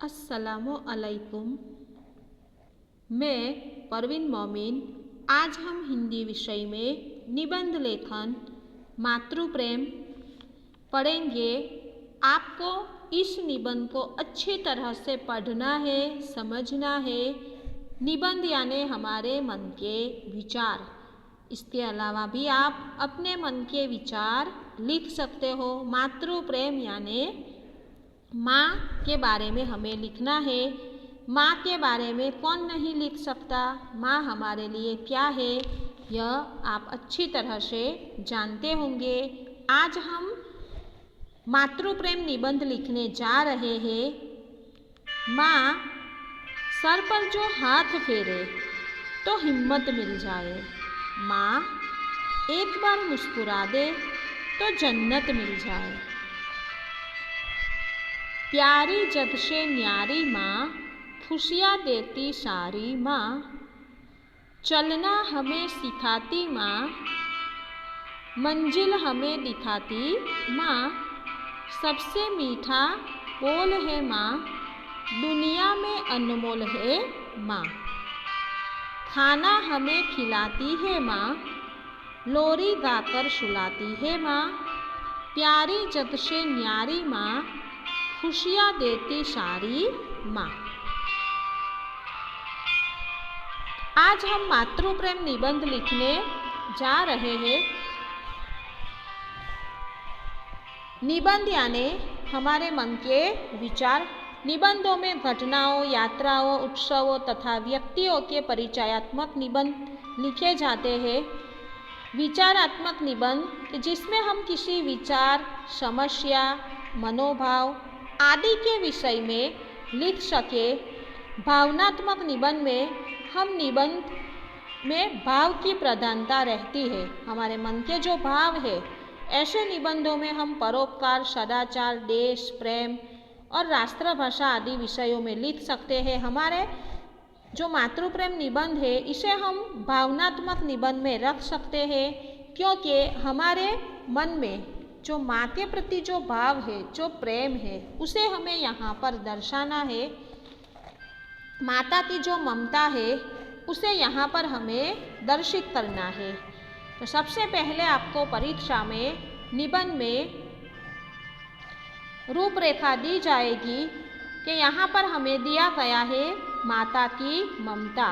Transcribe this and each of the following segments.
अस्सलामु अलैकुम। मैं परवीन मोमिन। आज हम हिंदी विषय में निबंध लेखन मातृ प्रेम पढ़ेंगे। आपको इस निबंध को अच्छी तरह से पढ़ना है, समझना है। निबंध यानी हमारे मन के विचार। इसके अलावा भी आप अपने मन के विचार लिख सकते हो। मातृ प्रेम यानी माँ के बारे में हमें लिखना है। माँ के बारे में कौन नहीं लिख सकता, माँ हमारे लिए क्या है, यह आप अच्छी तरह से जानते होंगे। आज हम मातृ प्रेम निबंध लिखने जा रहे हैं। माँ सर पर जो हाथ फेरे तो हिम्मत मिल जाए, माँ एक बार मुस्कुरा दे तो जन्नत मिल जाए। प्यारी जब से न्यारी माँ, खुशियाँ देती सारी माँ। चलना हमें सिखाती माँ, मंजिल हमें दिखाती माँ। सबसे मीठा बोल है माँ, दुनिया में अनमोल है माँ। खाना हमें खिलाती है माँ, लोरी गाकर सुलाती है माँ। प्यारी जब से न्यारी माँ, खुशियाँ देती सारी माँ। आज हम मातृ प्रेम निबंध लिखने जा रहे हैं। निबंध यानी हमारे मन के विचार। निबंधों में घटनाओं, यात्राओं, उत्सवों तथा व्यक्तियों के परिचयात्मक निबंध लिखे जाते हैं। विचारात्मक निबंध जिसमें हम किसी विचार, समस्या, मनोभाव आदि के विषय में लिख सके। भावनात्मक निबंध में हम निबंध में भाव की प्रधानता रहती है, हमारे मन के जो भाव है। ऐसे निबंधों में हम परोपकार, सदाचार, देश प्रेम और राष्ट्रभाषा आदि विषयों में लिख सकते हैं। हमारे जो मातृ प्रेम निबंध है इसे हम भावनात्मक निबंध में रख सकते हैं, क्योंकि हमारे मन में जो माँ के प्रति जो भाव है, जो प्रेम है, उसे हमें यहाँ पर दर्शाना है। माता की जो ममता है उसे यहाँ पर हमें दर्शित करना है। तो सबसे पहले आपको परीक्षा में निबंध में रूपरेखा दी जाएगी कि यहाँ पर हमें दिया गया है माता की ममता।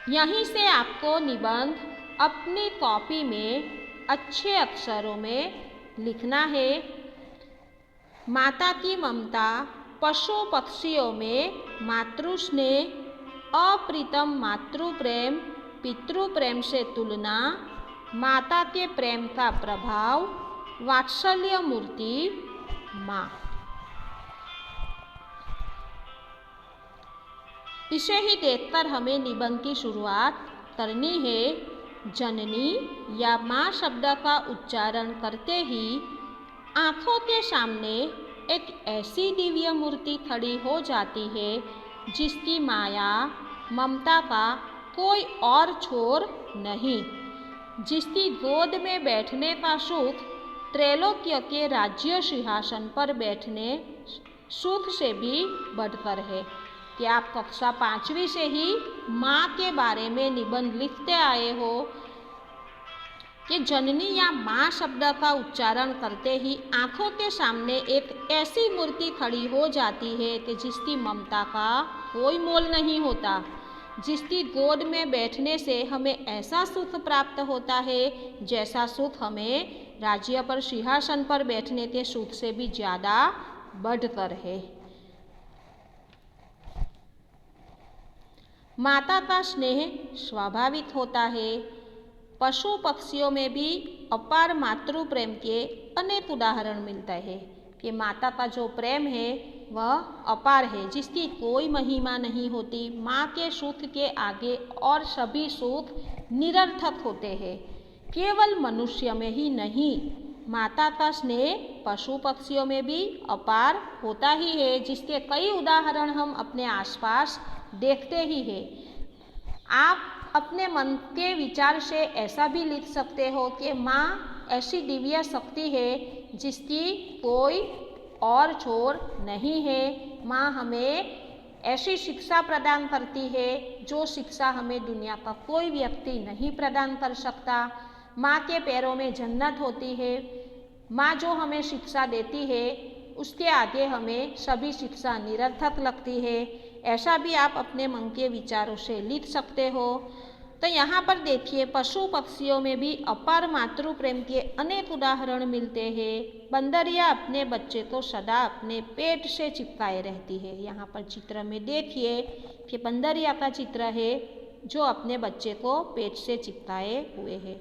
यहीं से आपको निबंध अपनी कॉपी में अच्छे अक्षरों में लिखना है। माता की ममता, पशु पक्षियों में मातृ स्नेह, अप्रीतम मातृ प्रेम, पितृ प्रेम से तुलना, माता के प्रेम का प्रभाव, वात्सल्य मूर्ति माँ। इसे ही देखकर हमें निबंध की शुरुआत करनी है। जननी या माँ शब्द का उच्चारण करते ही आँखों के सामने एक ऐसी दिव्य मूर्ति खड़ी हो जाती है जिसकी माया, ममता का कोई और छोर नहीं, जिसकी गोद में बैठने का सुख त्रैलोक्य के राज्य सिंहासन पर बैठने सुख से भी बढ़कर है। कि आप कक्षा 5वीं से ही माँ के बारे में निबंध लिखते आए हो कि जननी या माँ शब्द का उच्चारण करते ही आँखों के सामने एक ऐसी मूर्ति खड़ी हो जाती है कि जिसकी ममता का कोई मोल नहीं होता, जिसकी गोद में बैठने से हमें ऐसा सुख प्राप्त होता है जैसा सुख हमें राज्य पर सिंहासन पर बैठने के सुख से भी ज़्यादा बढ़कर है। माता का स्नेह स्वाभाविक होता है। पशु पक्षियों में भी अपार मातृ प्रेम के अनेक उदाहरण मिलते हैं कि माता का जो प्रेम है वह अपार है, जिसकी कोई महिमा नहीं होती। माँ के सुख के आगे और सभी सुख निरर्थक होते हैं। केवल मनुष्य में ही नहीं, माता का स्नेह पशु पक्षियों में भी अपार होता ही है, जिसके कई उदाहरण हम अपने आसपास देखते ही हैं। आप अपने मन के विचार से ऐसा भी लिख सकते हो कि माँ ऐसी दिव्य शक्ति है जिसकी कोई और छोर नहीं है। माँ हमें ऐसी शिक्षा प्रदान करती है जो शिक्षा हमें दुनिया का कोई व्यक्ति नहीं प्रदान कर सकता। माँ के पैरों में जन्नत होती है। माँ जो हमें शिक्षा देती है उसके आगे हमें सभी शिक्षा निरर्थक लगती है। ऐसा भी आप अपने मन के विचारों से लिख सकते हो। तो यहाँ पर देखिए, पशु पक्षियों में भी अपार मातृ प्रेम के अनेक उदाहरण मिलते हैं। बंदरिया अपने बच्चे को सदा अपने पेट से चिपकाए रहती है। यहाँ पर चित्र में देखिए कि बंदरिया का चित्र है जो अपने बच्चे को पेट से चिपकाए हुए है।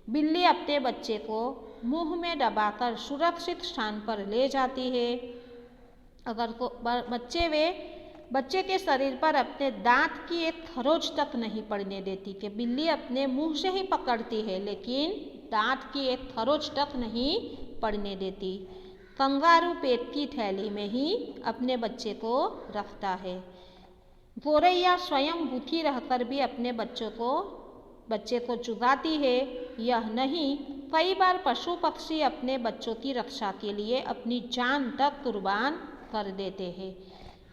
बिल्ली अपने बच्चे को मुंह में दबाकर सुरक्षित स्थान पर ले जाती है। अगर बच्चे के शरीर पर अपने दांत की एक खरोंच तक नहीं पड़ने देती कि बिल्ली अपने मुंह से ही पकड़ती है लेकिन दांत की एक खरोंच तक नहीं पड़ने देती। कंगारू पेट की थैली में ही अपने बच्चे को रखता है। गोरैया स्वयं भूखी रहकर भी अपने बच्चे को चुगाती है। यह नहीं, कई बार पशु पक्षी अपने बच्चों की रक्षा के लिए अपनी जान तक कुर्बान कर देते हैं।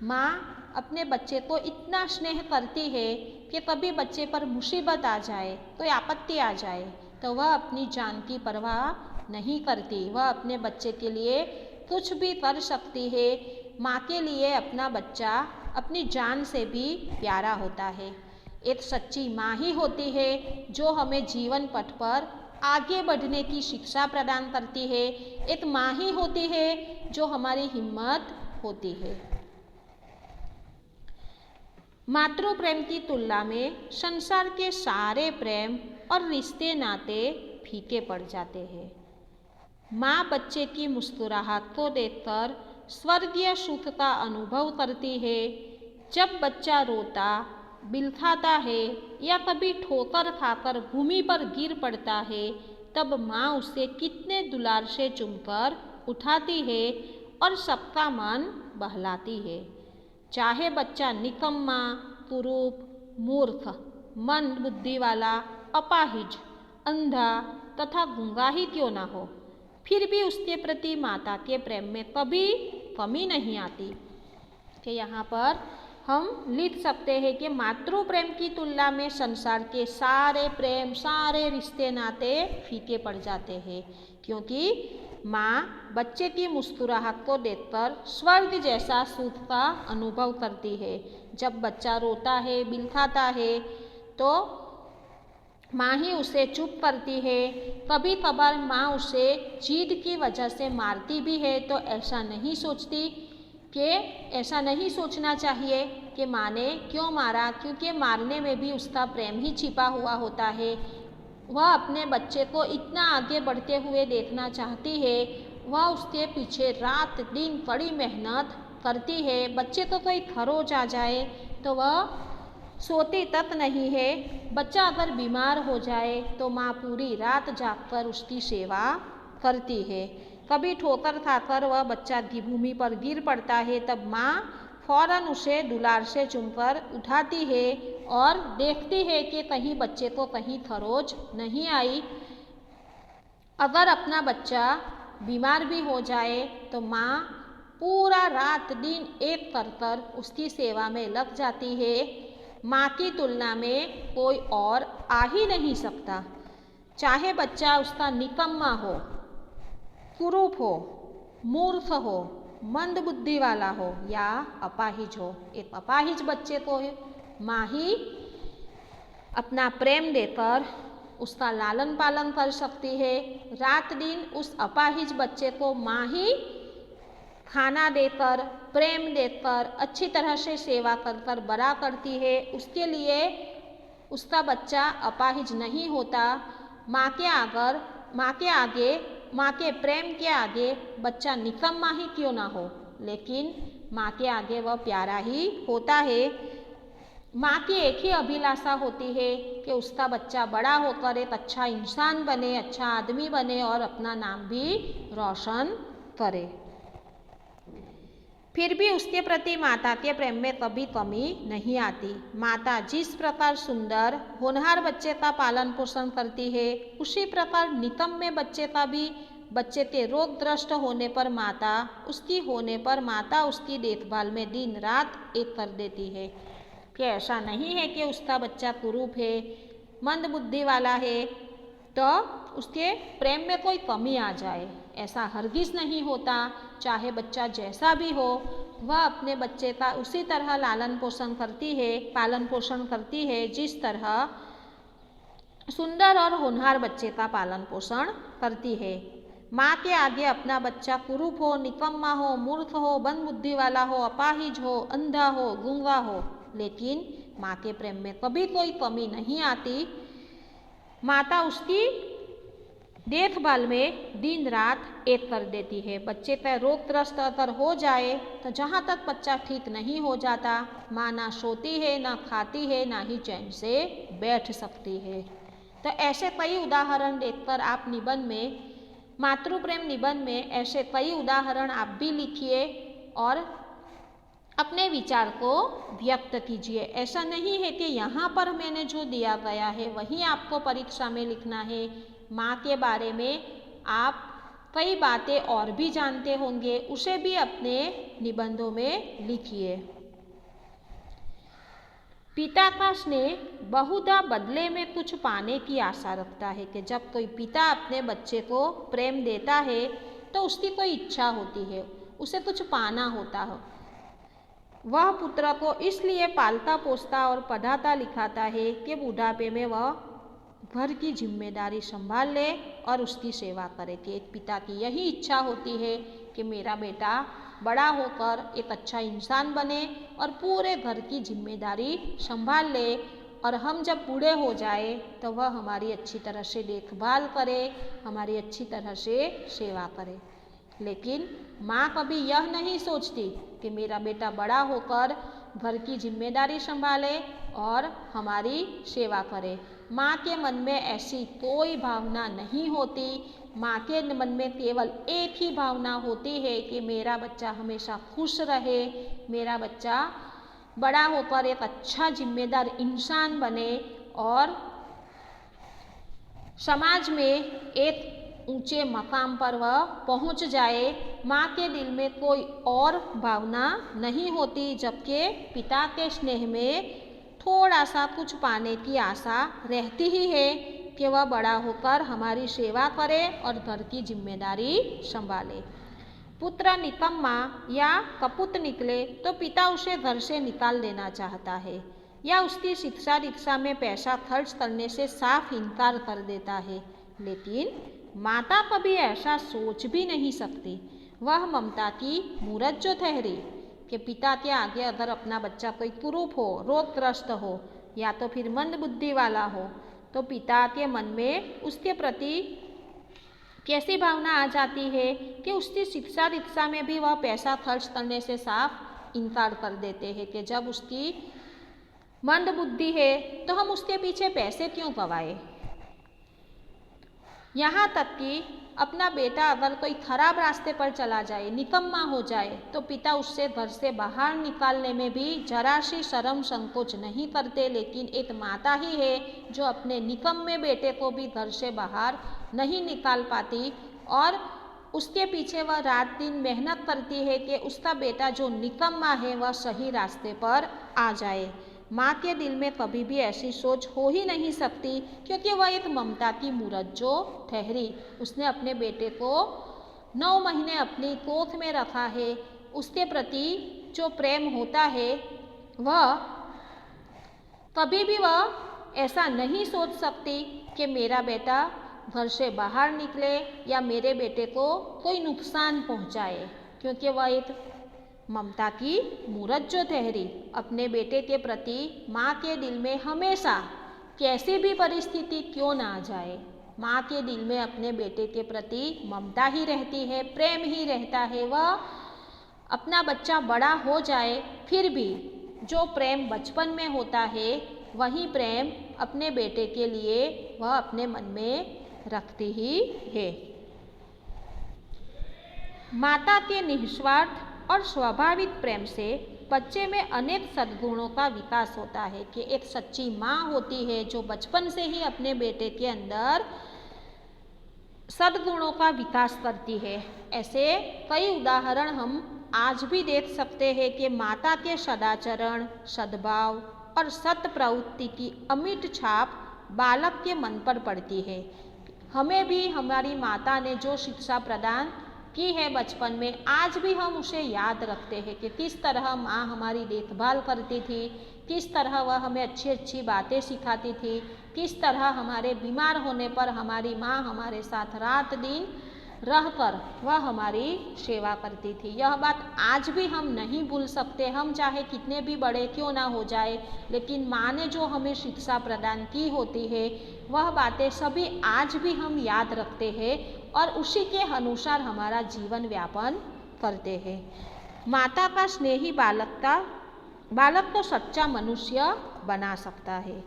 माँ अपने बच्चे को इतना स्नेह करती है कि कभी बच्चे पर मुसीबत आ जाए, कोई आपत्ति आ जाए तो वह अपनी जान की परवाह नहीं करती। वह अपने बच्चे के लिए कुछ भी कर सकती है। माँ के लिए अपना बच्चा अपनी जान से भी प्यारा होता है। एक सच्ची माँ ही होती है जो हमें जीवन पथ पर आगे बढ़ने की शिक्षा प्रदान करती है। एक माँ ही होती है जो हमारी हिम्मत होती है। मातृ प्रेम की तुलना में संसार के सारे प्रेम और रिश्ते नाते फीके पड़ जाते हैं। माँ बच्चे की मुस्कुराहट को देखकर स्वर्गीय सुख का अनुभव करती है। जब बच्चा रोता बिलखाता है या कभी ठोकर खाकर भूमि पर गिर पड़ता है तब माँ उसे कितने दुलार से चूमकर उठाती है और सबका मन बहलाती है। चाहे बच्चा निकम्मा, कुरूप, मूर्ख, मंद बुद्धि वाला, अपाहिज, अंधा तथा गूंगा ही क्यों ना हो, फिर भी उसके प्रति माता के प्रेम में कभी कमी नहीं आती। कि यहाँ पर हम लिख सकते हैं कि मातृ प्रेम की तुलना में संसार के सारे प्रेम, सारे रिश्ते नाते फीके पड़ जाते हैं, क्योंकि माँ बच्चे की मुस्कुराहट को देखकर स्वर्ग जैसा सुख का अनुभव करती है। जब बच्चा रोता है, बिलखाता है तो माँ ही उसे चुप करती है। कभी कभार माँ उसे जिद की वजह से मारती भी है तो ऐसा नहीं सोचना चाहिए कि माँ ने क्यों मारा, क्योंकि मारने में भी उसका प्रेम ही छिपा हुआ होता है। वह अपने बच्चे को इतना आगे बढ़ते हुए देखना चाहती है। वह उसके पीछे रात दिन कड़ी मेहनत करती है। बच्चे को कोई खरोच आ जाए तो वह सोती तक नहीं है। बच्चा अगर बीमार हो जाए तो माँ पूरी रात जागकर उसकी सेवा करती है। कभी ठोकर खाकर वह बच्चा भूमि पर गिर पड़ता है तब माँ फौरन उसे दुलार से चूमकर उठाती है और देखती है कि कहीं बच्चे को कहीं खरोच नहीं आई। अगर अपना बच्चा बीमार भी हो जाए तो माँ पूरा रात दिन एक कर उसकी सेवा में लग जाती है। माँ की तुलना में कोई और आ ही नहीं सकता। चाहे बच्चा उसका निकम्मा हो, कुरूप हो, मूर्ख हो, मंद बुद्धि वाला हो या अपाहिज हो। एक अपाहिज बच्चे को माँ ही अपना प्रेम देकर उसका लालन पालन कर सकती है। रात दिन उस अपाहिज बच्चे को माँ ही खाना देकर, प्रेम देकर, अच्छी तरह से सेवा कर बड़ा करती है। उसके लिए उसका बच्चा अपाहिज नहीं होता। माँ के प्रेम के आगे बच्चा निकम्मा ही क्यों ना हो, लेकिन माँ के आगे वह प्यारा ही होता है। माँ की एक ही अभिलाषा होती है कि उसका बच्चा बड़ा होकर एक अच्छा इंसान बने, अच्छा आदमी बने और अपना नाम भी रोशन करे। फिर भी उसके प्रति माता के प्रेम में कभी कमी नहीं आती। माता जिस प्रकार सुंदर होनहार बच्चे का पालन पोषण करती है उसी प्रकार निकम्मे बच्चे का भी बच्चे के रोगग्रस्त होने पर माता उसकी देखभाल में दिन रात एक कर देती है। कि ऐसा नहीं है कि उसका बच्चा कुरूप है, मंद बुद्धि वाला है तो उसके प्रेम में कोई कमी आ जाए, ऐसा हरगिज़ नहीं होता। चाहे बच्चा जैसा भी हो, वह अपने बच्चे का उसी तरह पालन पोषण करती है जिस तरह सुंदर और होनहार बच्चे का पालन पोषण करती है। माँ के आगे अपना बच्चा कुरूप हो, निकम्मा हो, मूर्ख हो, बंद बुद्धि वाला हो, अपाहिज हो, अंधा हो, गूंगा हो, लेकिन माँ के प्रेम में कभी कोई कमी नहीं आती। माता उसकी देखभाल में दिन रात एक कर देती है। बच्चे का रोगग्रस्त अगर हो जाए तो जहाँ तक बच्चा ठीक नहीं हो जाता, माँ ना सोती है, ना खाती है, ना ही चैन से बैठ सकती है। तो ऐसे कई उदाहरण देखकर आप निबंध में, मातृप्रेम निबंध में ऐसे कई उदाहरण आप भी लिखिए और अपने विचार को व्यक्त कीजिए। ऐसा नहीं है कि यहाँ पर मैंने जो दिया गया है वही आपको परीक्षा में लिखना है। माँ के बारे में आप कई बातें और भी जानते होंगे, उसे भी अपने निबंधों में लिखिए। पिता का स्नेह बहुधा बदले में कुछ पाने की आशा रखता है। कि जब कोई पिता अपने बच्चे को प्रेम देता है तो उसकी कोई इच्छा होती है, उसे कुछ पाना होता है। वह पुत्र को इसलिए पालता पोसता और पढ़ाता लिखाता है कि बुढ़ापे में वह घर की जिम्मेदारी संभाल ले और उसकी सेवा करे। कि एक पिता की यही इच्छा होती है कि मेरा बेटा बड़ा होकर एक अच्छा इंसान बने और पूरे घर की जिम्मेदारी संभाल ले, और हम जब बूढ़े हो जाए तो वह हमारी अच्छी तरह से देखभाल करे, हमारी अच्छी तरह से सेवा करे। लेकिन माँ कभी यह नहीं सोचती कि मेरा बेटा बड़ा होकर घर की जिम्मेदारी संभाले और हमारी सेवा करे। माँ के मन में ऐसी कोई भावना नहीं होती। माँ के मन में केवल एक ही भावना होती है कि मेरा बच्चा हमेशा खुश रहे, मेरा बच्चा बड़ा होकर एक अच्छा जिम्मेदार इंसान बने और समाज में एक ऊंचे मकाम पर वह पहुंच जाए। माँ के दिल में कोई और भावना नहीं होती, जबकि पिता के स्नेह में थोड़ा सा कुछ पाने की आशा रहती ही है कि वह बड़ा होकर हमारी सेवा करे और घर की जिम्मेदारी संभाले। पुत्र निकम्मा या कपूत निकले तो पिता उसे घर से निकाल देना चाहता है या उसकी शिक्षा दीक्षा में पैसा खर्च करने से साफ इनकार कर देता है। लेकिन माता कभी ऐसा सोच भी नहीं सकती। वह ममता की मूरत जो ठहरी कि पिता के आगे अगर अपना बच्चा कोई कुरूप हो, रोगग्रस्त हो या तो फिर मंद बुद्धि वाला हो, तो पिता के मन में उसके प्रति कैसी भावना आ जाती है कि उसकी शिक्षा दीक्षा में भी वह पैसा खर्च करने से साफ इनकार कर देते हैं। कि जब उसकी मंद बुद्धि है तो हम उसके पीछे पैसे क्यों गवाए। यहाँ तक कि अपना बेटा अगर कोई खराब रास्ते पर चला जाए, निकम्मा हो जाए, तो पिता उससे घर से बाहर निकालने में भी जरा सी शर्म संकोच नहीं करते। लेकिन एक माता ही है जो अपने निकम्मे बेटे को भी घर से बाहर नहीं निकाल पाती और उसके पीछे वह रात दिन मेहनत करती है कि उसका बेटा जो निकम्मा है वह सही रास्ते पर आ जाए। माँ के दिल में कभी भी ऐसी सोच हो ही नहीं सकती, क्योंकि वह एक ममता की मूरत जो ठहरी। उसने अपने बेटे को 9 महीने अपनी गोद में रखा है। उसके प्रति जो प्रेम होता है वह कभी भी वह ऐसा नहीं सोच सकती कि मेरा बेटा घर से बाहर निकले या मेरे बेटे को कोई नुकसान पहुँचाए, क्योंकि वह एक ममता की मूरत जो ठहरी। अपने बेटे के प्रति माँ के दिल में हमेशा कैसी भी परिस्थिति क्यों ना आ जाए, माँ के दिल में अपने बेटे के प्रति ममता ही रहती है, प्रेम ही रहता है। वह अपना बच्चा बड़ा हो जाए फिर भी जो प्रेम बचपन में होता है वही प्रेम अपने बेटे के लिए वह अपने मन में रखती ही है। माता के निस्वार्थ और स्वाभाविक प्रेम से बच्चे में अनेक सद्गुणों का विकास होता है। कि एक सच्ची माँ होती है जो बचपन से ही अपने बेटे के अंदर सद्गुणों का विकास करती है। ऐसे कई उदाहरण हम आज भी देख सकते हैं कि माता के सदाचरण, सद्भाव और सत प्रवृत्ति की अमिट छाप बालक के मन पर पड़ती है। हमें भी हमारी माता ने जो शिक्षा प्रदान की है बचपन में, आज भी हम उसे याद रखते हैं कि किस तरह माँ हमारी देखभाल करती थी, किस तरह वह हमें अच्छी अच्छी बातें सिखाती थी, किस तरह हमारे बीमार होने पर हमारी माँ हमारे साथ रात दिन रहकर वह हमारी सेवा करती थी। यह बात आज भी हम नहीं भूल सकते, हम चाहे कितने भी बड़े क्यों ना हो जाए, लेकिन माँ ने जो हमें शिक्षा प्रदान की होती है वह बातें सभी आज भी हम याद रखते हैं और उसी के अनुसार हमारा जीवन व्यापन करते हैं। माता का स्नेही बालक को सच्चा मनुष्य बना सकता है।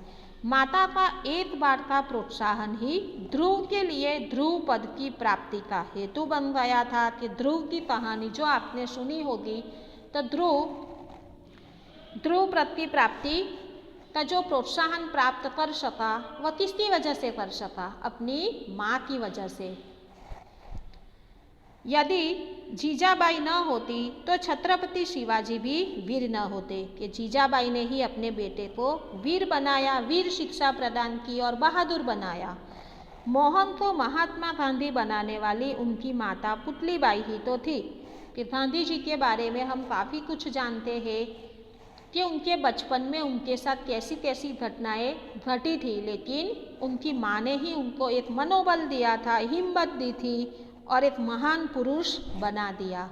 माता का एक बार का प्रोत्साहन ही ध्रुव के लिए ध्रुव पद की प्राप्ति का हेतु बन गया था। कि ध्रुव की कहानी जो आपने सुनी होगी, तो ध्रुव पद की प्राप्ति का जो प्रोत्साहन प्राप्त कर सका वह किसकी वजह से कर सका? अपनी माँ की वजह से। यदि जीजाबाई न होती तो छत्रपति शिवाजी भी वीर न होते। कि जीजाबाई ने ही अपने बेटे को वीर बनाया, वीर शिक्षा प्रदान की और बहादुर बनाया। मोहन को महात्मा गांधी बनाने वाली उनकी माता पुतलीबाई ही तो थी। कि गांधी जी के बारे में हम काफ़ी कुछ जानते हैं कि उनके बचपन में उनके साथ कैसी कैसी घटनाएं घटी थी, लेकिन उनकी माँ ने ही उनको एक मनोबल दिया था, हिम्मत दी थी और एक महान पुरुष बना दिया।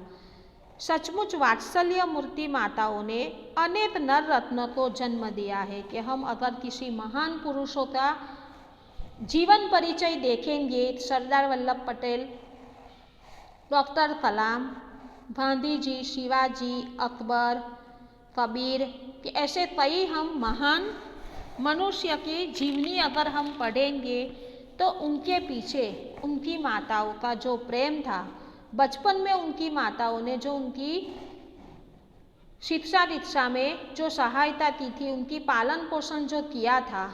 सचमुच वात्सल्य मूर्ति माताओं ने अनेक नर रत्न को जन्म दिया है। कि हम अगर किसी महान पुरुषों का जीवन परिचय देखेंगे, सरदार वल्लभ पटेल, डॉक्टर कलाम, गांधी जी, शिवाजी, अकबर, कबीर, कि ऐसे कई हम महान मनुष्य की जीवनी अगर हम पढ़ेंगे तो उनके पीछे उनकी माताओं का जो प्रेम था, बचपन में उनकी माताओं ने जो उनकी शिक्षा दीक्षा में जो सहायता की थी, उनकी पालन पोषण जो किया था,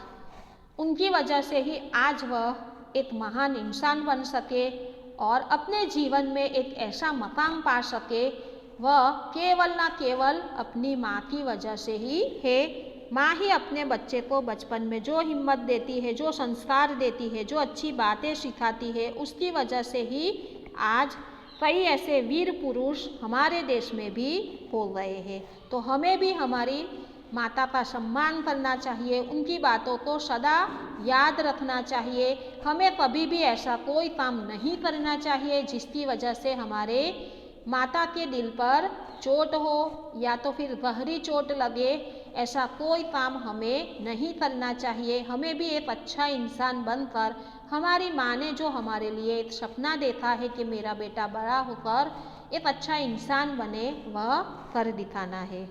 उनकी वजह से ही आज वह एक महान इंसान बन सके और अपने जीवन में एक ऐसा मकाम पा सके। वह केवल ना केवल अपनी माँ की वजह से ही है। माँ ही अपने बच्चे को बचपन में जो हिम्मत देती है, जो संस्कार देती है, जो अच्छी बातें सिखाती है, उसकी वजह से ही आज कई ऐसे वीर पुरुष हमारे देश में भी हो गए हैं। तो हमें भी हमारी माता का सम्मान करना चाहिए, उनकी बातों को सदा याद रखना चाहिए। हमें कभी भी ऐसा कोई काम नहीं करना चाहिए जिसकी वजह से हमारे माता के दिल पर चोट हो या तो फिर गहरी चोट लगे। ऐसा कोई काम हमें नहीं करना चाहिए। हमें भी एक अच्छा इंसान बनकर हमारी माँ ने जो हमारे लिए एक सपना देखा है कि मेरा बेटा बड़ा होकर एक अच्छा इंसान बने, वह कर दिखाना है।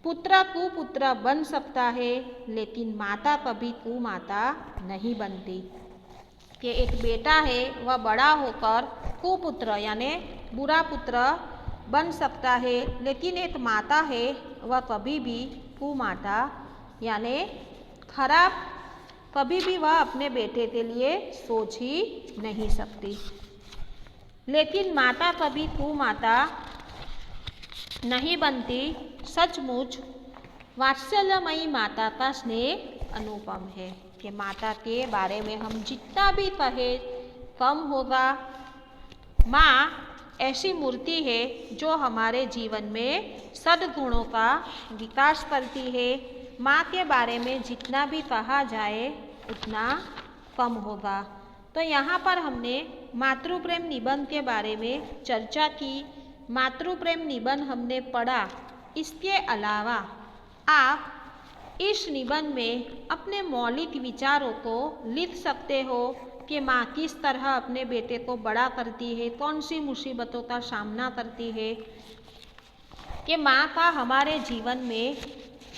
पुत्र कुपुत्र बन सकता है, लेकिन माता कभी कुमाता नहीं बनती। कि एक बेटा है वह बड़ा होकर कुपुत्र यानी बुरा पुत्र बन सकता है, लेकिन एक माता है वह कभी भी कुमाता यानी खराब कभी भी वह अपने बेटे के लिए सोच ही नहीं सकती। लेकिन माता कभी कुमाता नहीं बनती। सचमुच वात्सल्यमयी माता का स्नेह अनुपम है। कि माता के बारे में हम जितना भी कहें कम होगा। माँ ऐसी मूर्ति है जो हमारे जीवन में सद्गुणों का विकास करती है। माँ के बारे में जितना भी कहा जाए उतना कम होगा। तो यहाँ पर हमने मातृप्रेम निबंध के बारे में चर्चा की। मातृप्रेम निबंध हमने पढ़ा। इसके अलावा आप इस निबंध में अपने मौलिक विचारों को लिख सकते हो कि माँ किस तरह अपने बेटे को बड़ा करती है, कौन सी मुसीबतों का सामना करती है, कि माँ का हमारे जीवन में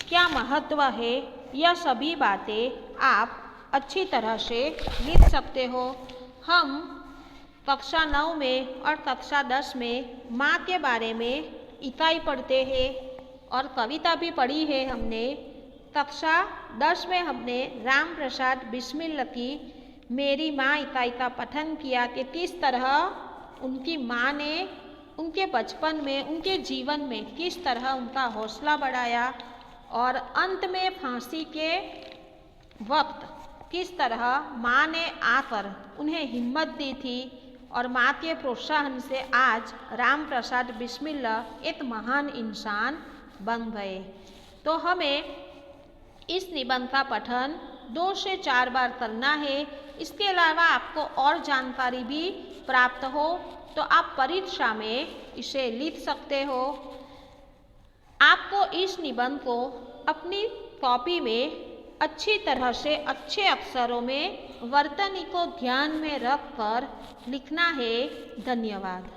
क्या महत्व है। यह सभी बातें आप अच्छी तरह से लिख सकते हो। हम कक्षा 9 में और कक्षा 10 में माँ के बारे में इकाई पढ़ते हैं और कविता भी पढ़ी है हमने। कक्षा 10 में हमने राम प्रसाद बिस्मिल की मेरी माँ इकाई का पठन किया कि किस तरह उनकी माँ ने उनके बचपन में, उनके जीवन में किस तरह उनका हौसला बढ़ाया और अंत में फांसी के वक्त किस तरह माँ ने आकर उन्हें हिम्मत दी थी और माँ के प्रोत्साहन से आज राम प्रसाद बिस्मिल्ला एक महान इंसान बन गए। तो हमें इस निबंध का पठन 2 से 4 बार करना है। इसके अलावा आपको और जानकारी भी प्राप्त हो तो आप परीक्षा में इसे लिख सकते हो। आपको इस निबंध को अपनी कॉपी में अच्छी तरह से अच्छे अक्षरों में वर्तनी को ध्यान में रखकर लिखना है। धन्यवाद।